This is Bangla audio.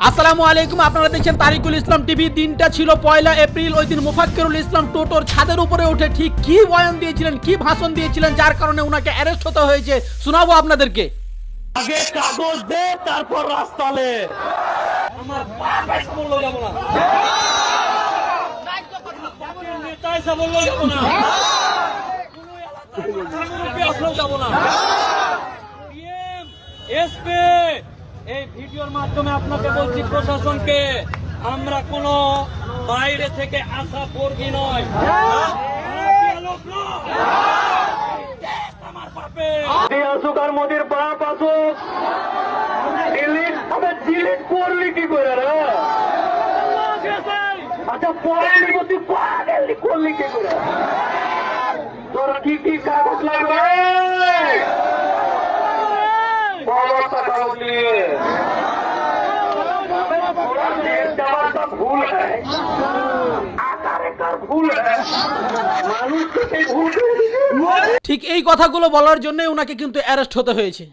আসসালামু আলাইকুম। আপনারা দেখছেন তারিকুল ইসলাম টিভি। দিনটা ছিল 1 এপ্রিল। ওই দিন মোফাক্কেরুল ইসলাম টোটোর ছাদের উপরে উঠে ঠিক কি বয়ান দিয়েছিলেন, কি ভাষণ দিয়েছিলেন, যার কারণে উনাকে অ্যারেস্ট হতে হয়েছে, শোনাবো আপনাদেরকে। আগে কাগজ দে, তারপর রাস্তালে। আমার বাপের বললো যাব না, নেতা এসে বললো যাব না, কোনো এলাকার মুরব্বি আসলেও যাব না। পিএম, এসপি, এই ভিডিওর মাধ্যমে আপনাকে বলছি, প্রশাসনকে, আমরা কোনো বাইরে থেকে আসা বর্গী নয়, লোক নয়। আমার বাপে আসুক আর মোদির বাপ আসুক, ডিলিট করলি কি করে রে? আচ্ছা পড়ালি তুই পাগলি করলি কি করে? তোর কি কি কাগজ লাগবে? বড়টা কাগজ নিয়ে ভুল হ্যায়, আকারে কার ভুল হ্যায়, মানুষ থেকে ভুল। ঠিক এই কথাগুলো বলার জন্য উনাকে কিন্তু অ্যারেস্ট হতে হয়েছে।